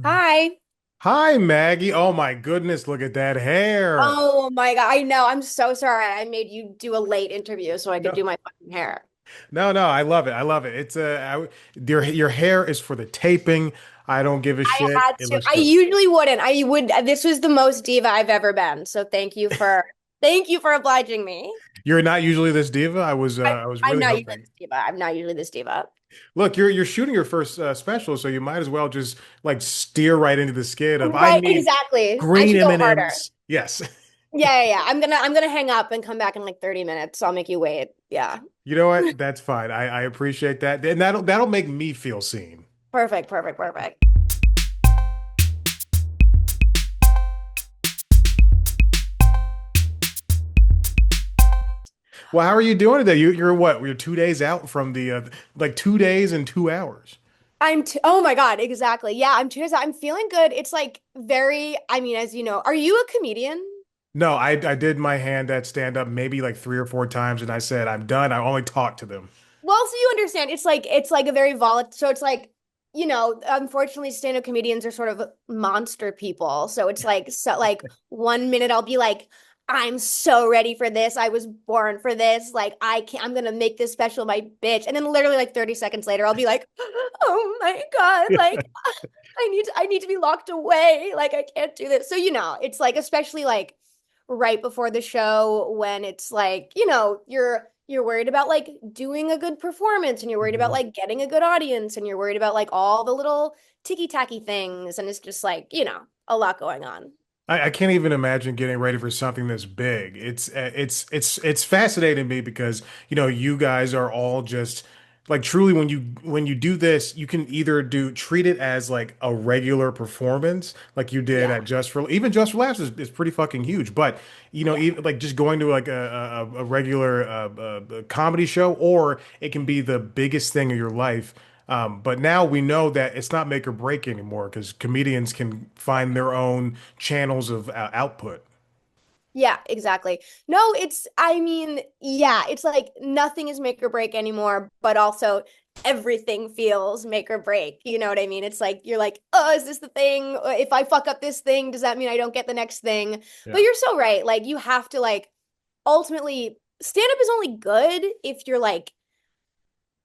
Hi. Hi, Maggie. Oh my goodness, look at that hair. Oh my God. I know. I'm so sorry. I made you do a late interview so I could No, do my fucking hair. no, I love it. I love it. Your hair is for the taping. I don't give a I shit. had It to. looks I good. usually wouldn't. I would. This was the most diva I've ever been. So thank you for obliging me. You're not usually this diva. I, I was I'm really not usually hoping. this diva. I'm not usually this diva. Look, you're shooting your first special, so you might as well just like steer right into the skid of I Right, need exactly. I green should go harder. M&Ms. Yes. Yeah. I'm gonna hang up and come back in like 30 minutes. So I'll make you wait. Yeah. You know what? That's fine. I appreciate that. And that'll make me feel seen. Perfect, perfect, perfect. Well, how are you doing today? You're what? You're 2 days out from the like 2 days and 2 hours. Oh my God, exactly. Yeah, I'm feeling good. It's like very, I mean, as you know, are you a comedian? No, I did my hand at stand up maybe like 3 or 4 times, and I said I'm done. I only talked to them. Well, so you understand, it's like a very volatile, so it's like, unfortunately stand-up comedians are sort of monster people. So 1 minute I'll be like, I'm so ready for this. I was born for this. Like I'm gonna make this special my bitch. And then literally like 30 seconds later, I'll be like, oh my God, like I need to be locked away. Like I can't do this. So it's like especially like right before the show when it's like, you're worried about like doing a good performance and you're worried about Mhm. like getting a good audience and you're worried about like all the little ticky-tacky things and it's just like, a lot going on. I can't even imagine getting ready for something this big. It's fascinating to me because you guys are all just like truly when you do this, you can either do treat it as like a regular performance, like you did Yeah. at Just for Laughs is pretty fucking huge. But Yeah. even like just going to like a regular comedy show, or it can be the biggest thing of your life. But now we know that it's not make or break anymore because comedians can find their own channels of output. Yeah, exactly. No, I mean, yeah, it's like nothing is make or break anymore, but also everything feels make or break. You know what I mean? It's like you're like, oh, is this the thing? If I fuck up this thing, does that mean I don't get the next thing? But Yeah. you're so right. Like you have to like ultimately stand up is only good if you're like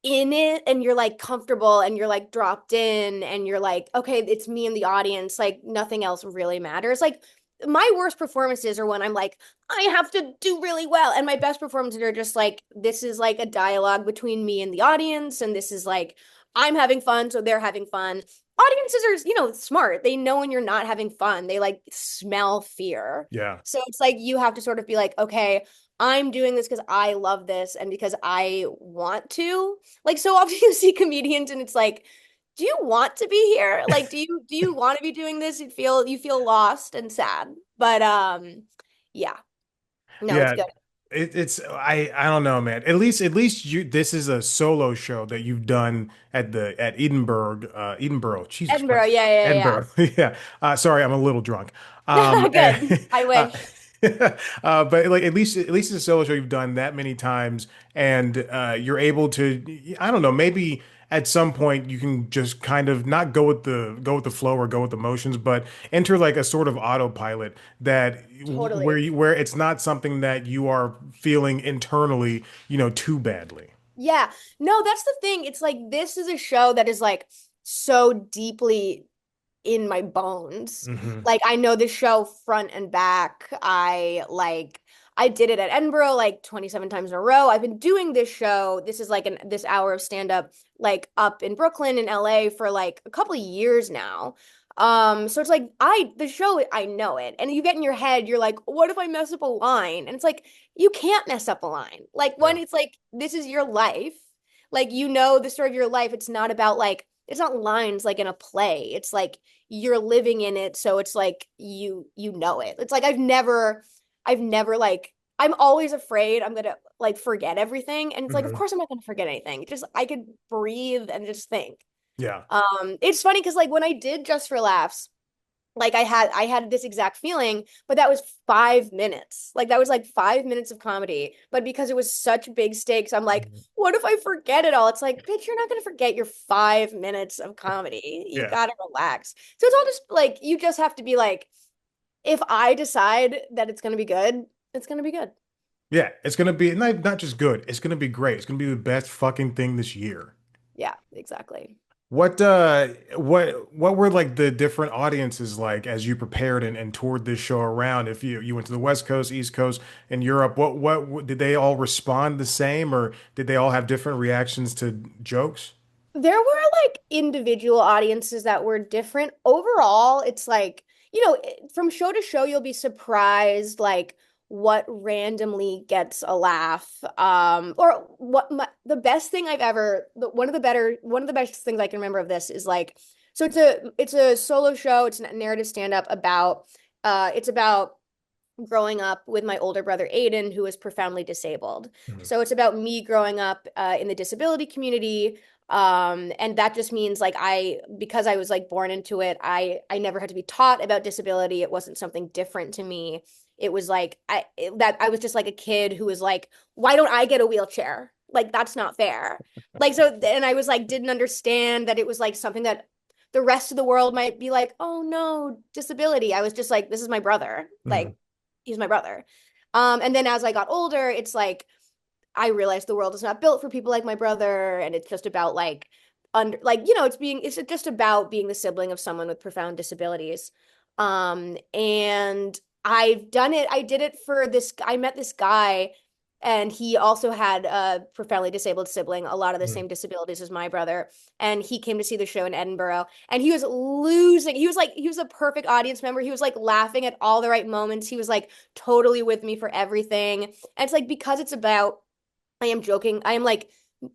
in it and you're like comfortable and you're like dropped in and you're like, okay, it's me and the audience. Like nothing else really matters. Like my worst performances are when I'm like, I have to do really well. And my best performances are just like, this is like a dialogue between me and the audience. And this is like, I'm having fun, so they're having fun. Audiences are, smart. They know when you're not having fun. They like smell fear. Yeah. So it's like you have to sort of be like, okay, I'm doing this because I love this and because I want to. Like so often you see comedians and it's like, do you want to be here? Like do you want to be doing this? You feel lost and sad. But yeah. No, it's Yeah. good. I don't know, man. At least you this is a solo show that you've done at Edinburgh. Jesus Edinburgh, Christ. yeah, yeah, yeah. Edinburgh. Yeah. Sorry, I'm a little drunk. Good. I Uh, wish. but like at least it's a solo show you've done that many times, and you're able to. I don't know. Maybe at some point you can just kind of not go with the flow or go with the motions, but enter like a sort of autopilot that Totally. where it's not something that you are feeling internally, too badly. Yeah. No, that's the thing. It's like this is a show that is like so deeply in my bones. Hmm. Like I know this show front and back. I did it at Edinburgh like 27 times in a row. I've been doing this show. This is like this hour of stand up like up in Brooklyn in LA for like a couple of years now. So it's like the show I know it. And you get in your head, you're like, what if I mess up a line? And it's like you can't mess up a line. Like when Yeah. it's like this is your life. Like the story of your life. It's not about like it's not lines like in a play. It's like you're living in it, so it's like you know it. It's like I've never like I'm always afraid I'm gonna like forget everything. And it's like, of Hmm. course I'm not gonna forget anything. Just I could breathe and just think. Yeah. It's funny because like when I did Just for Laughs, Like I had this exact feeling, but that was 5 minutes. Like that was like 5 minutes of comedy. But because it was such big stakes, I'm like, Mhm. what if I forget it all? It's like, bitch, you're not gonna forget your 5 minutes of comedy. You Yeah. gotta relax. So it's all just like you just have to be like, if I decide that it's gonna be good, it's gonna be good. Yeah, it's gonna be not just good, it's gonna be great. It's gonna be the best fucking thing this year. Yeah, exactly. What were like the different audiences like as you prepared and toured this show around? If you went to the West Coast, East Coast, and Europe, what did they all respond the same, or did they all have different reactions to jokes? There were like individual audiences that were different. Overall, it's like, from show to show, you'll be surprised like what randomly gets a laugh. Or the best thing I've ever, one of the best things I can remember of this is like, so it's a solo show, it's a narrative stand-up it's about growing up with my older brother Aiden, who is profoundly disabled. Mhm. So it's about me growing up in the disability community. And that just means like because I was like born into it, I never had to be taught about disability. It wasn't something different to me. It was like that I was just like a kid who was like, why don't I get a wheelchair? Like that's not fair. Like so, and I was like, didn't understand that it was like something that the rest of the world might be like, oh no, disability. I was just like, this is my brother. Mhm. Like he's my brother. And then as I got older, it's like I realized the world is not built for people like my brother, and it's just about like it's just about being the sibling of someone with profound disabilities. And I've done it. I did it for this. I met this guy, and he also had a profoundly disabled sibling, a lot of the Mhm. same disabilities as my brother. And he came to see the show in Edinburgh, and he was losing. He was a perfect audience member. He was like laughing at all the right moments. He was like totally with me for everything. And it's like because it's about I am joking. I am like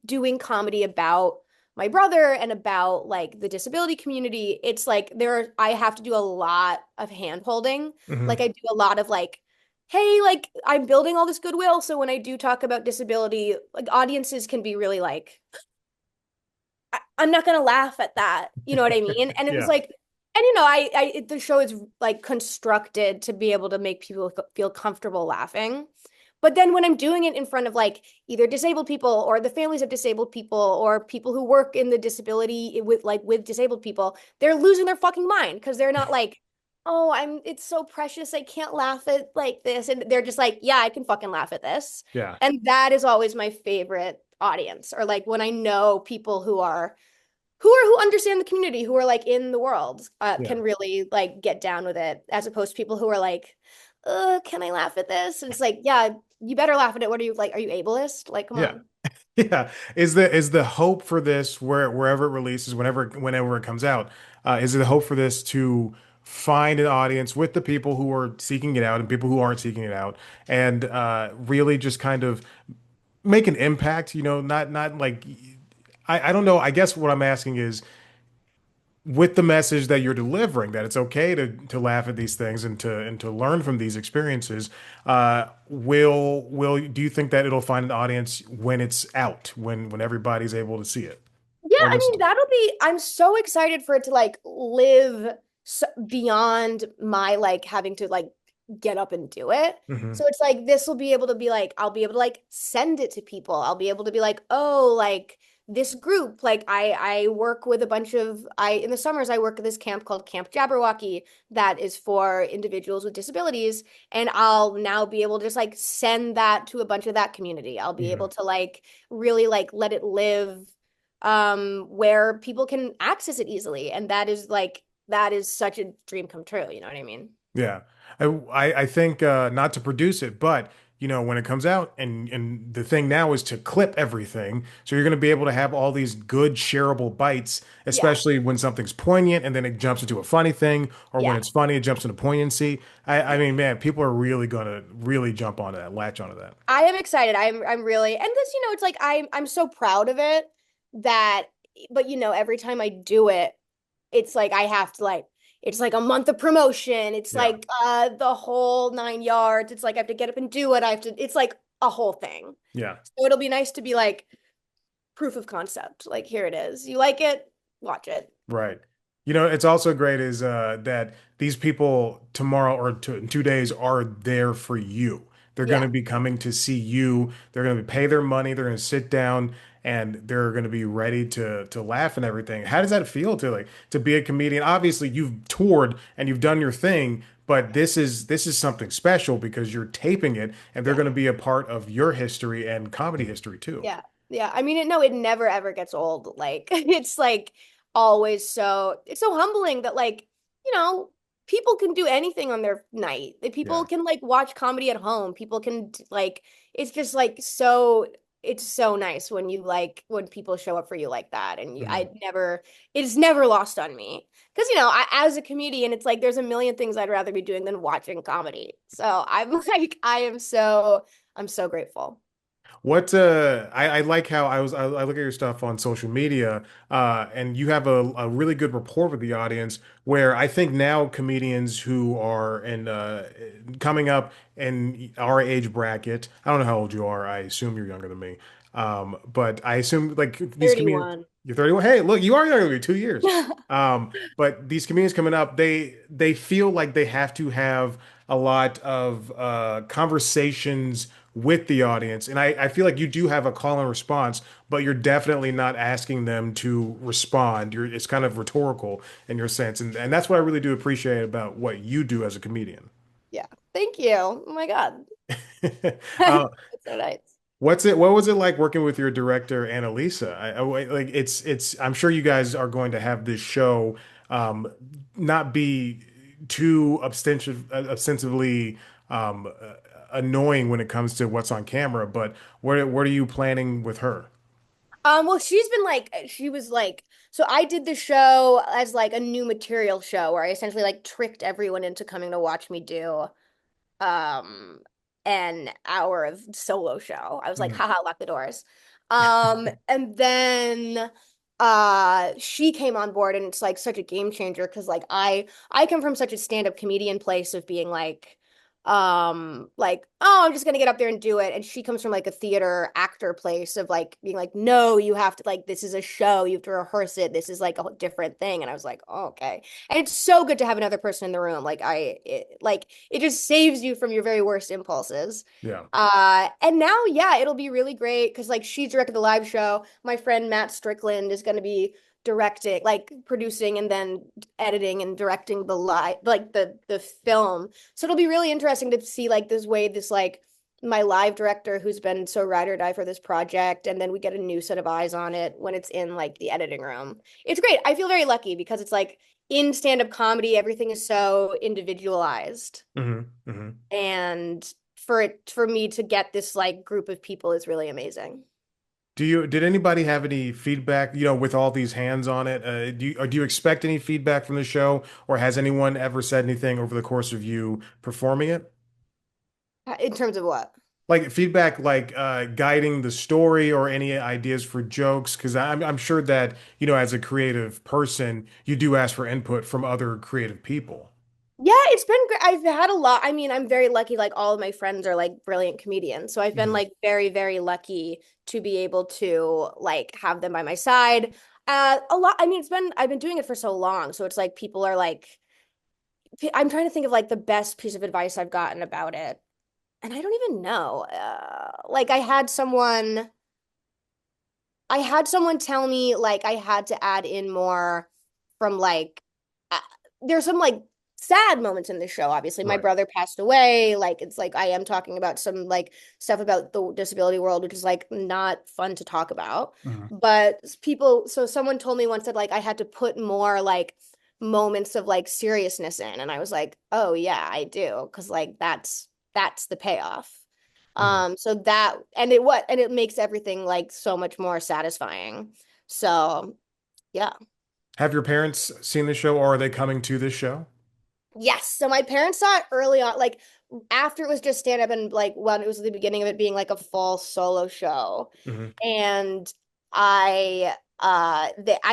doing comedy about my brother and about like the disability community. It's like I have to do a lot of hand holding. Like Mhm. I do a lot of like, hey, like I'm building all this goodwill. So when I do talk about disability, like audiences can be really like, I'm not gonna laugh at that. You know what I mean? And it was Yeah. like, and the show is like constructed to be able to make people feel comfortable laughing. But then when I'm doing it in front of like either disabled people or the families of disabled people or people who work in the disability with disabled people, they're losing their fucking mind because they're not like, oh, it's so precious. I can't laugh at like this. And they're just like, yeah, I can fucking laugh at this. Yeah. And that is always my favorite audience, or like when I know people who understand the community, who are like in the world, Yeah. can really like get down with it, as opposed to people who are like, can I laugh at this? And it's like, yeah, you better laugh at it. What are you like? Are you ableist? Like, come Yeah. on. Yeah. Is the hope for this wherever it releases, whenever it comes out, is it the hope for this to find an audience with the people who are seeking it out and people who aren't seeking it out, and really just kind of make an impact, not like I don't know. I guess what I'm asking is with the message that you're delivering, that it's okay to laugh at these things and to learn from these experiences. Will do you think that it'll find an audience when it's out, when everybody's able to see it Yeah, or I listen mean, to it? I'm so excited for it to like live beyond my like having to like get up and do it. Hmm. So it's like this will be able to be like I'll be able to like send it to people. I'll be able to be like, "Oh, like this group, like I work with a bunch of I in the summers I work at this camp called Camp Jabberwocky that is for individuals with disabilities, and I'll now be able to just like send that to a bunch of that community. I'll be able Hmm. to like really like let it live where people can access it easily. And that is such a dream come true. You know what I mean? Yeah. I think not to produce it, but when it comes out and the thing now is to clip everything. So you're going to be able to have all these good shareable bites, Yeah. especially when something's poignant and then it jumps into a funny thing, or when Yeah. it's funny, it jumps into poignancy. I Yeah. mean, man, people are really going to really jump onto that, latch onto that. I am excited. I'm really, and this, it's like I'm so proud of it that, but every time I do it, it's like I have to like it's like a month of promotion. It's Yeah. like the whole 9 yards. It's like I have to get up and do it. It's like a whole thing. Yeah. So it'll be nice to be like proof of concept. Like here it is. You like it? Watch it. Right. It's also great is that these people tomorrow or in 2 days are there for you. They're going Yeah. to be coming to see you. They're going to pay their money. They're going to sit down and they're going to be ready to laugh and everything. How does that feel to be a comedian? Obviously, you've toured and you've done your thing, but this is something special because you're taping it and they're Yeah. going to be a part of your history and comedy history too. Yeah. Yeah. I mean, no, it never ever gets old. Like it's like always it's so humbling that like, you know, people can do anything on their night. That people Yeah. can like watch comedy at home. People can like it's just like it's so nice when you like when people show up for you like that. And Mhm. it's never lost on me. Because as a comedian, it's like there's a million things I'd rather be doing than watching comedy. So I'm like I'm so grateful. I like how I look at your stuff on social media and you have a really good rapport with the audience where I think now comedians who are coming up in our age bracket, I don't know how old you are, I assume you're younger than me. But I assume like these comedians, 31. you're 31. Hey, look, you are younger than me, 2 years. But these comedians coming up, they feel like they have to have a lot of conversations with the audience. And I feel like you do have a call and response, but you're definitely not asking them to respond. It's kind of rhetorical in your sense. And that's what I really do appreciate about what you do as a comedian. Yeah. Thank you. Oh my God. Uh, That's so nice. what was it like working with your director, Annalisa? Like I'm sure you guys are going to have this show not be too ostensively annoying when it comes to what's on camera, but what are you planning with her? Well, she's been like, she was like, so I did the show as like a new material show where I essentially like tricked everyone into coming to watch me do um an hour of solo show. I was like, Mhm. haha, lock the doors. And then she came on board and it's like such a game changer because like I come from such a stand-up comedian place of being like oh I'm just gonna get up there and do it, and she comes from like a theater actor place of like being like no you have to like this is a show, you have to rehearse it, this is like a different thing, and I was like oh, okay. And it's so good to have another person in the room. Like it just saves you from your very worst impulses. Yeah. And now, yeah, it'll be really great because like she directed the live show. My friend Matt Strickland is going to be directing, like producing and then editing and directing the live, like the film. So it'll be really interesting to see like this like my live director who's been so ride or die for this project, and then we get a new set of eyes on it when it's in like the editing room. It's great. I feel very lucky because it's like in stand-up comedy, everything is so individualized. Hmm. And for me to get this like group of people is really amazing. Did anybody have any feedback, with all these hands on it? Do you expect any feedback from the show, or has anyone ever said anything over the course of you performing it? In terms of what? Like feedback, like guiding the story or any ideas for jokes? Because I'm sure that, as a creative person, you do ask for input from other creative people. Yeah, it's been great. I've had a lot. I mean, I'm very lucky. Like all of my friends are like brilliant comedians. So I've been Mhm. like very, very lucky to be able to like have them by my side. A lot. I mean, I've been doing it for so long. So it's like people are like, I'm trying to think of like the best piece of advice I've gotten about it. And I don't even know. Like I had someone tell me like I had to add in more from like uh, there's some like sad moments in the show. Obviously, my Right. brother passed away. Like it's like I am talking about some like stuff about the disability world, which is like not fun to talk about. Mhm. But so someone told me once that like I had to put more like moments of like seriousness in, and I was like, oh yeah, I do, because like that's the payoff. Mhm. So that and it makes everything like so much more satisfying. So yeah. Have your parents seen the show, or are they coming to this show? Yes. So my parents saw it early on, like after it was just stand up and like when it was the beginning of it being like a full solo show. Hmm. And I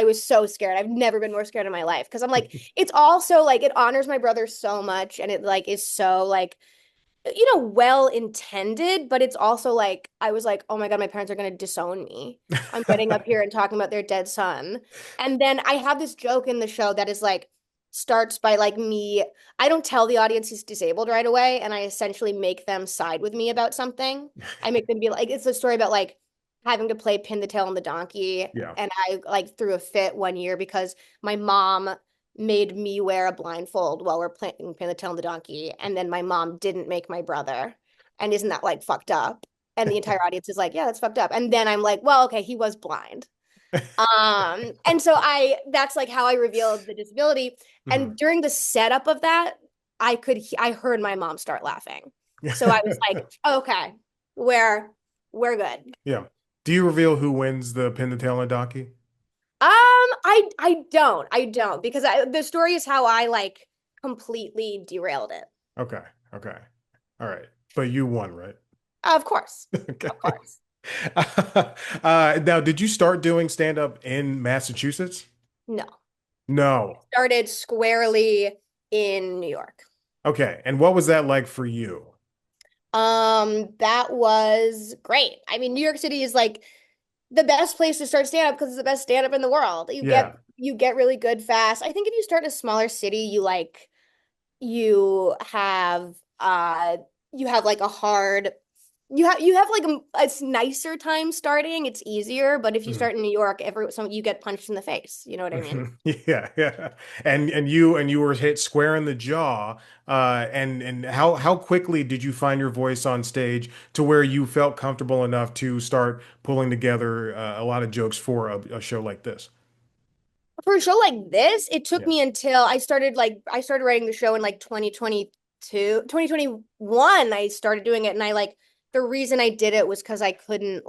was so scared. I've never been more scared in my life because I'm like, it's also like it honors my brother so much and it like is so like well intended, but it's also like I was like, oh my God, my parents are gonna disown me. I'm getting up here and talking about their dead son. And then I have this joke in the show that is like starts by like me. I don't tell the audience he's disabled right away, and I essentially make them side with me about something. I make them be like, it's a story about like having to play pin the tail on the donkey. Yeah. And I like threw a fit one year because my mom made me wear a blindfold while we're playing Pin the Tail on the Donkey, and then my mom didn't make my brother. And isn't that like fucked up? And the entire audience is like, yeah, that's fucked up. And then I'm like, well, okay, he was blind. And so that's like how I revealed the disability. Mhm. And during the setup of that, I heard my mom start laughing. So I was like, okay, we're we're good. Yeah. Do you reveal who wins the pin the tail on a donkey? I don't because the story is how I like completely derailed it. Okay. Okay. All right. But you won, right? Of course. Okay. Of course. Now, did you start doing stand up in Massachusetts? No. No. Started squarely in New York. Okay. And what was that like for you? That was great. I mean, New York City is like the best place to start stand up because it's the best stand up in the world. Yeah. You get really good fast. I think if you start in a smaller city, you have you have like a hard you have like a nicer time starting. It's easier, but if you Mhm. start in New York, you get punched in the face. You know what I mean? Yeah, yeah. And you were hit square in the jaw. And how quickly did you find your voice on stage to where you felt comfortable enough to start pulling together a lot of jokes for a show like this? For a show like this, it took Yeah. me until I started writing the show in like 2022, 2021. I started doing it, and I like the reason I did it was because I couldn't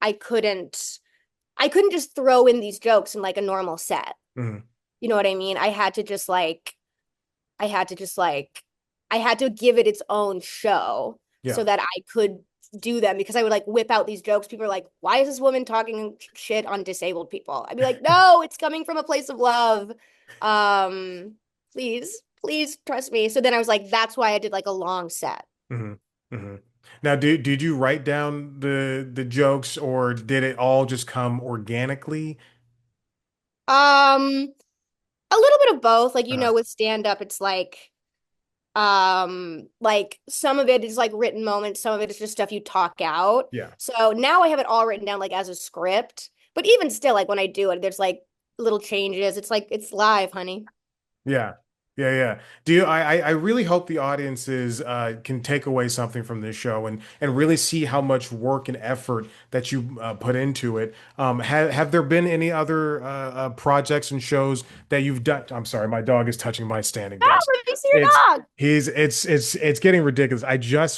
I couldn't just throw in these jokes in like a normal set. Hmm. You know what I mean? I had to just like I had to give it its own show Yeah. so that I could do them because I would like whip out these jokes. People are like, "Why is this woman talking shit on disabled people?" I'd be like, "No, it's coming from a place of love. Um, please trust me." So then I was like, that's why I did like a long set. Hmm. Hmm. Now, did you write down the jokes or did it all just come organically? A little bit of both. Like, Uh, with stand up, it's like some of it is like written moments, some of it is just stuff you talk out. yeah. So now I have it all written down like as a script, but even still, like when I do it, there's like little changes. It's like it's live, honey. Yeah. Yeah, yeah. Do you I really hope the audiences can take away something from this show and really see how much work and effort that you put into it. Have there been any other projects and shows that you've done? I'm sorry, my dog is touching my standing Oh, desk. let me see It's your dog. it's getting ridiculous.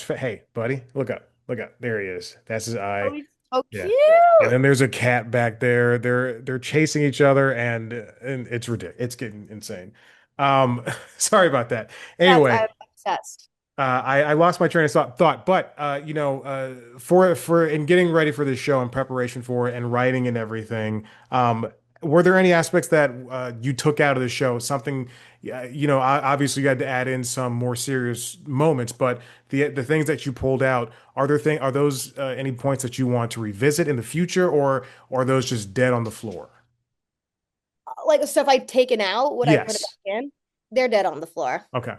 Hey, buddy, look up. Look up. There he is. That's his Oh, eye. he's so Yeah. And cute. then there's a cat back there. They're chasing each other and it's ridiculous. It's getting insane. Sorry about that. Yes, Anyway, I'm obsessed. I lost my train of thought, but for in getting ready for this show and preparation for it and writing and everything, were there any aspects that you took out of the show? Something, obviously you had to add in some more serious moments, but the things that you pulled out, are those any points that you want to revisit in the future, or are those just dead on the floor? Like the stuff I've taken out, would I put it Yes. back in? They're dead on the floor. Okay.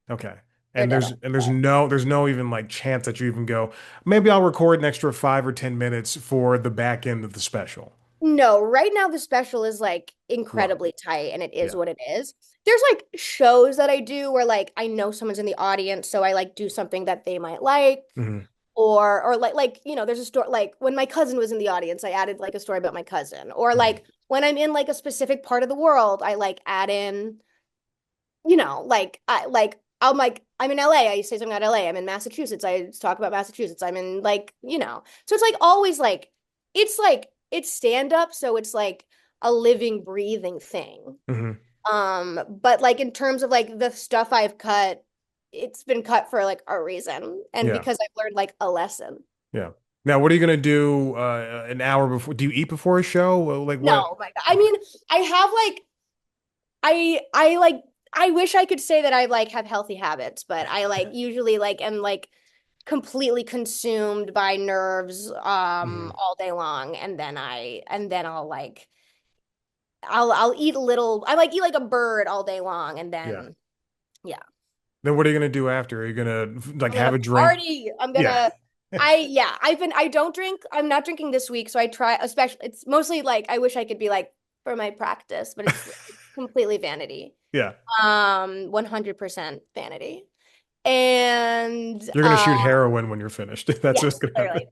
Okay. They're And dead there's on the and floor. there's no even like chance that you even go, maybe I'll record an extra 5 or 10 minutes for the back end of the special. No, right now the special is like Wow. incredibly tight and it is Yeah. what it is. There's like shows that I do where like I know someone's in the audience, so I like do something that they might like. Hmm. Or there's a story like when my cousin was in the audience, I added like a story about my cousin. Or Hmm. like when I'm in like a specific part of the world, I like add in, I'm in LA, I say something about LA. I'm in Massachusetts, I talk about Massachusetts. I'm in so it's like always it's stand up, so it's like a living, breathing thing. Hmm. But like in terms of like the stuff I've cut, it's been cut for like a reason and Yeah. because I've learned like a lesson. Yeah. Now, what are you gonna do an hour before? Do you eat before a show? Like what? No, my God. I mean, I have like I like I wish I could say that I like have healthy habits, but I like usually like am like completely consumed by nerves Mhm. all day long, and then I'll eat a little. I like eat like a bird all day long, and Yeah. then yeah, Then what are you gonna do after? Are you gonna like I'm have gonna a drink? party. Yeah. I don't drink. I'm not drinking this week, so I try. Especially, it's mostly like I wish I could be like for my practice, but it's completely vanity. Yeah. 100% vanity. And You're gonna shoot heroin when you're finished. That's what's yes, gonna happen. clearly.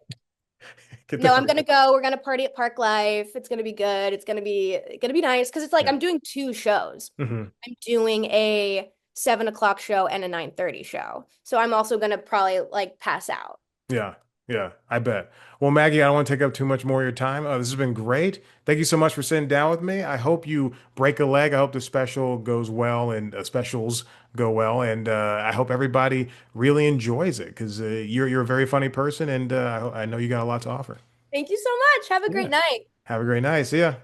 Get the No, I'm hard. gonna go. We're gonna party at Park Life. It's gonna be good. It's gonna be nice because it's like Yeah. I'm doing two shows. Hmm. I'm doing a 7 o'clock show and a 9:30 show. So I'm also gonna probably like pass out. Yeah. Yeah. I bet. Well, Maggie, I don't want to take up too much more of your time. This has been great. Thank you so much for sitting down with me. I hope you break a leg. I hope the special goes well and specials go well. And I hope everybody really enjoys it because you're a very funny person and I know you got a lot to offer. Thank you so much. Have a Yeah. great night. Have a great night. See ya.